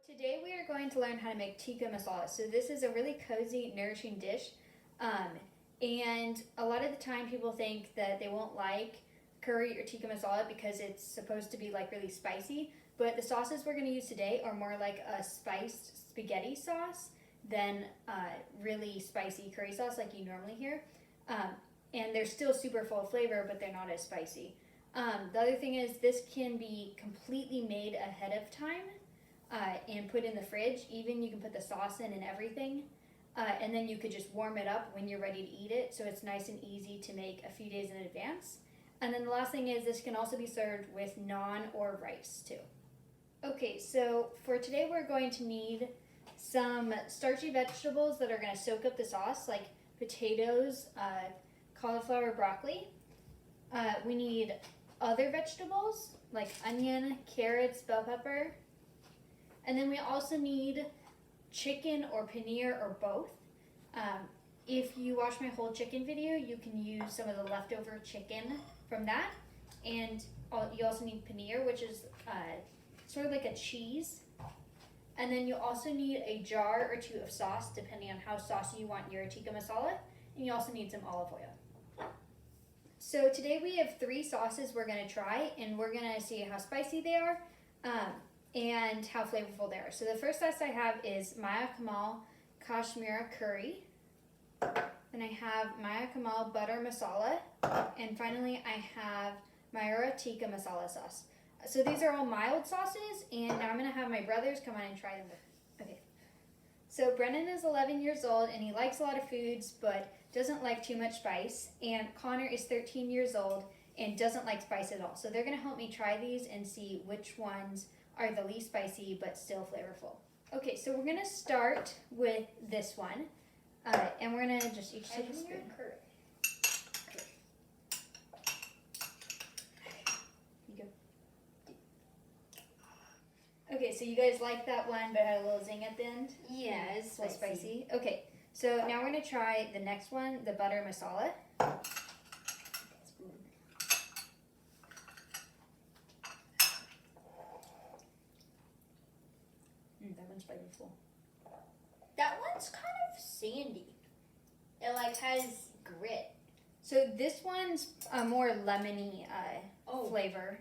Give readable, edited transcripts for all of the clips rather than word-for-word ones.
Today we are going to learn how to make Tikka Masala. So this is a really cozy, nourishing dish. And a lot of the time people think that they won't like curry or Tikka Masala because it's supposed to be like really spicy. But the sauces we're going to use today are more like a spiced spaghetti sauce than really spicy curry sauce like you normally hear. And they're still super full of flavor, but they're not as spicy. The other thing is this can be completely made ahead of time. And put in the fridge. Even you can put the sauce in and everything, and then you could just warm it up when you're ready to eat it, so it's nice and easy to make a few days in advance. And then the last thing is this can also be served with naan or rice too. Okay, so for today we're going to need some starchy vegetables that are going to soak up the sauce, like potatoes, cauliflower, broccoli. We need other vegetables like onion, carrots, bell pepper. And then we also need chicken or paneer or both. If you watch my whole chicken video, you can use some of the leftover chicken from that. And you also need paneer, which is sort of like a cheese. And then you also need a jar or two of sauce, depending on how saucy you want your tikka masala. And you also need some olive oil. So today we have 3 sauces we're going to try, and we're going to see how spicy they are. And how flavorful they are. So the first sauce I have is Kaimal Kashmiri curry. Then I have Kaimal butter masala. And finally I have Muyara tikka masala sauce. So these are all mild sauces, and now I'm going to have my brothers come on and try them. Okay. So Brennan is 11 years old and he likes a lot of foods but doesn't like too much spice. And Connor is 13 years old and doesn't like spice at all. So they're going to help me try these and see which ones are the least spicy but still flavorful. Okay, so we're going to start with this one. And we're going to just each take a spoon. You go. Okay, so you guys like that one but had a little zing at the end? Yeah, it's a little spicy. Okay, so now we're going to try the next one, the butter masala. That one's flavorful. That one's kind of sandy. It like has grit. So this one's a more lemony flavor,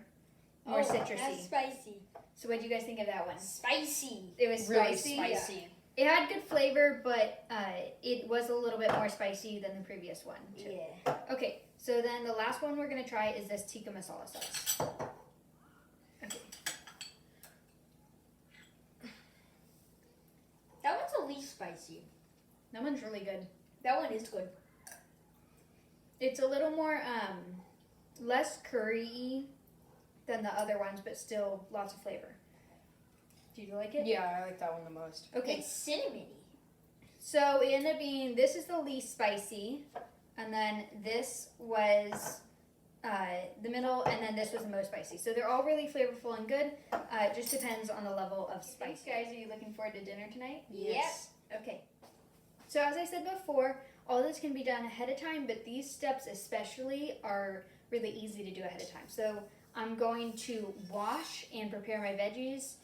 more citrusy. That's spicy. So what do you guys think of that one? Spicy. It was really spicy. spicy. Yeah. It had good flavor, but it was a little bit more spicy than the previous one too. Yeah. Okay, so then the last one we're gonna try is this tikka masala sauce. Okay. That one's the least spicy. That one's really good. That one is good. It's a little more less curry-y than the other ones, but still lots of flavor. Do you like it? Yeah, I like that one the most. Okay. It's cinnamony. So it ended up being, this is the least spicy, and then this was the middle, and then this was the most spicy. So they're all really flavorful and good. It just depends on the level of spice. Guys, are you looking forward to dinner tonight? Yes. Okay. So as I said before, all this can be done ahead of time, but these steps especially are really easy to do ahead of time. So I'm going to wash and prepare my veggies.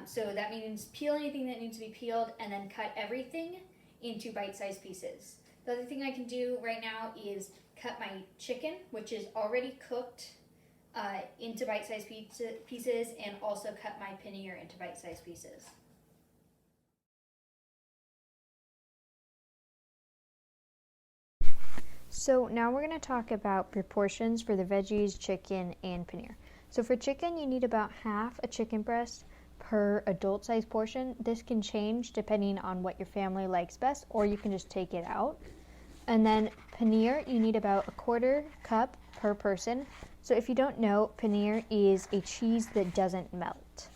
So that means peel anything that needs to be peeled and then cut everything into bite-sized pieces. The other thing I can do right now is cut my chicken, which is already cooked, into bite-sized pieces, and also cut my paneer into bite-sized pieces. So now we're going to talk about proportions for the veggies, chicken, and paneer. So for chicken, you need about half a chicken breast per adult size portion. This can change depending on what your family likes best, or you can just take it out. And then paneer, you need about a 1/4 cup per person. So if you don't know, paneer is a cheese that doesn't melt.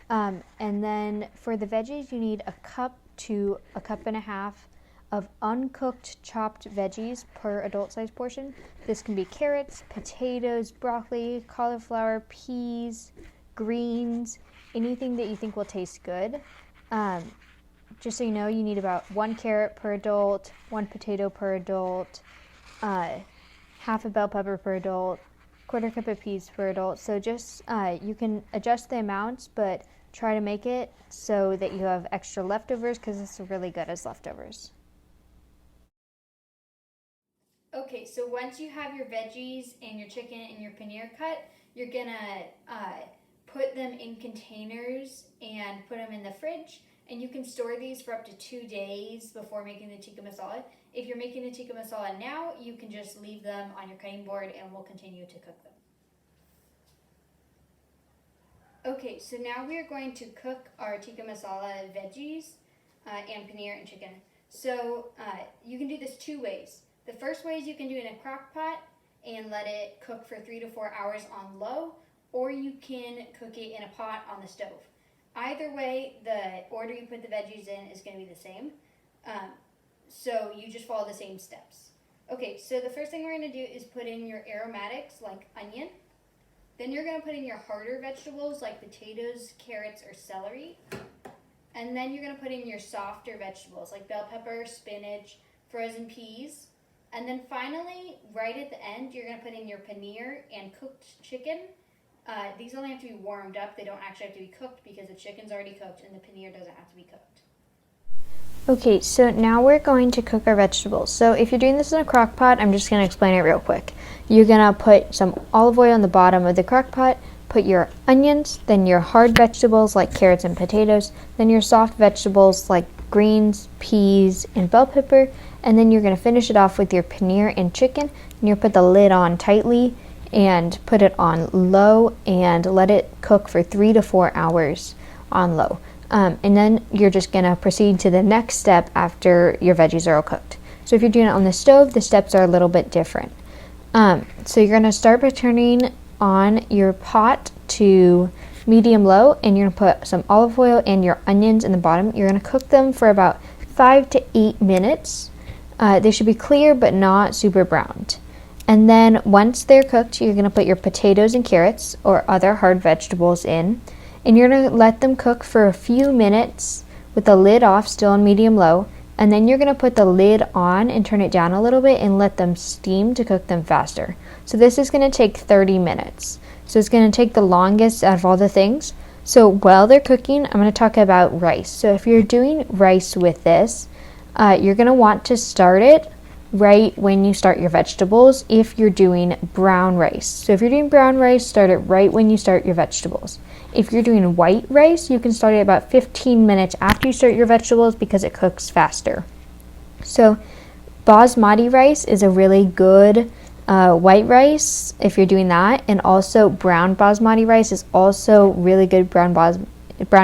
And then for the veggies, you need a cup to a cup and a half of uncooked chopped veggies per adult size portion. This can be carrots, potatoes, broccoli, cauliflower, peas, greens, anything that you think will taste good. Just so you know, you need about 1 carrot per adult, 1 potato per adult, half a bell pepper per adult, 1/4 cup of peas per adult. So just you can adjust the amounts, but try to make it so that you have extra leftovers because it's really good as leftovers. Okay, so once you have your veggies and your chicken and your paneer cut, you're gonna put them in containers and put them in the fridge. And you can store these for up to 2 days before making the tikka masala. If you're making the tikka masala now, you can just leave them on your cutting board and we'll continue to cook them. Okay, so now we are going to cook our tikka masala veggies and paneer and chicken. So you can do this 2 ways. The first way is you can do it in a crock pot and let it cook for 3 to 4 hours on low, or you can cook it in a pot on the stove. Either way, the order you put the veggies in is going to be the same. So you just follow the same steps. Okay, so the first thing we're going to do is put in your aromatics like onion. Then you're going to put in your harder vegetables like potatoes, carrots, or celery. And then you're going to put in your softer vegetables like bell pepper, spinach, frozen peas. And then finally, right at the end, you're going to put in your paneer and cooked chicken. These only have to be warmed up. They don't actually have to be cooked because the chicken's already cooked and the paneer doesn't have to be cooked. Okay, so now we're going to cook our vegetables. So if you're doing this in a crock pot, I'm just going to explain it real quick. You're going to put some olive oil on the bottom of the crock pot, put your onions, then your hard vegetables like carrots and potatoes, then your soft vegetables like greens, peas, and bell pepper, and then you're going to finish it off with your paneer and chicken, and you'll put the lid on tightly and put it on low and let it cook for 3 to 4 hours on low. And then you're just going to proceed to the next step after your veggies are all cooked. So if you're doing it on the stove, the steps are a little bit different. So you're going to start by turning on your pot to medium low, and you're going to put some olive oil and your onions in the bottom. You're going to cook them for about 5 to 8 minutes. They should be clear but not super browned. And then once they're cooked, you're going to put your potatoes and carrots or other hard vegetables in. And you're going to let them cook for a few minutes with the lid off, still on medium low. And then you're going to put the lid on and turn it down a little bit and let them steam to cook them faster. So this is going to take 30 minutes. So it's going to take the longest out of all the things. So while they're cooking, I'm going to talk about rice. So if you're doing rice with this, you're going to want to start it right when you start your vegetables if you're doing brown rice. So if you're doing brown rice, start it right when you start your vegetables. If you're doing white rice, you can start it about 15 minutes after you start your vegetables because it cooks faster. So basmati rice is a really good white rice if you're doing that, and also brown basmati rice is also really good brown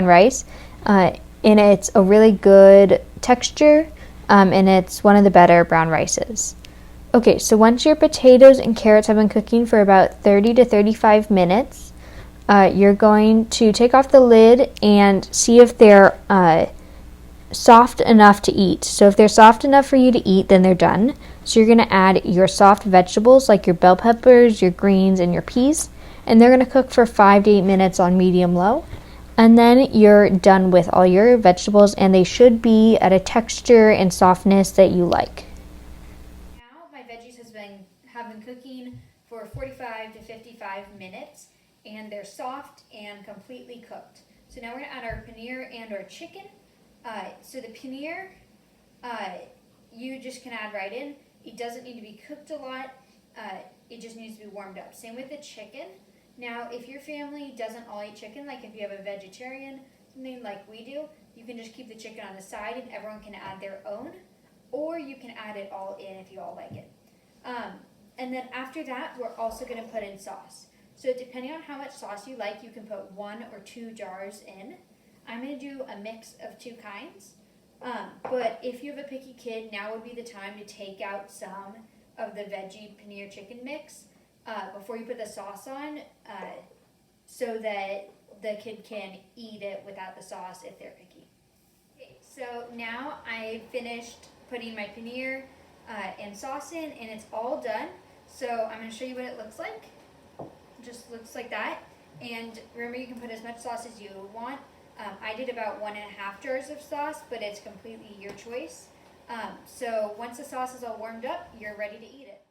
rice. And it's a really good texture. And it's one of the better brown rices. Okay, so once your potatoes and carrots have been cooking for about 30 to 35 minutes, you're going to take off the lid and see if they're soft enough to eat. So if they're soft enough for you to eat, then they're done. So you're going to add your soft vegetables like your bell peppers, your greens, and your peas, and they're going to cook for 5 to 8 minutes on medium low. And then you're done with all your vegetables, and they should be at a texture and softness that you like. Now my veggies have been cooking for 45 to 55 minutes, and they're soft and completely cooked. So now we're going to add our paneer and our chicken. So the paneer, you just can add right in. It doesn't need to be cooked a lot. It just needs to be warmed up. Same with the chicken. Now, if your family doesn't all eat chicken, like if you have a vegetarian, something like we do, you can just keep the chicken on the side and everyone can add their own, or you can add it all in if you all like it. And then after that, we're also going to put in sauce. So depending on how much sauce you like, you can put 1 or 2 jars in. I'm going to do a mix of 2 kinds. But if you have a picky kid, now would be the time to take out some of the veggie paneer chicken mix before you put the sauce on, so that the kid can eat it without the sauce if they're picky. Okay, so now I finished putting my paneer and sauce in, and it's all done. So I'm going to show you what it looks like. It just looks like that. And remember, you can put as much sauce as you want. I did about 1.5 jars of sauce, but it's completely your choice. So once the sauce is all warmed up, you're ready to eat it.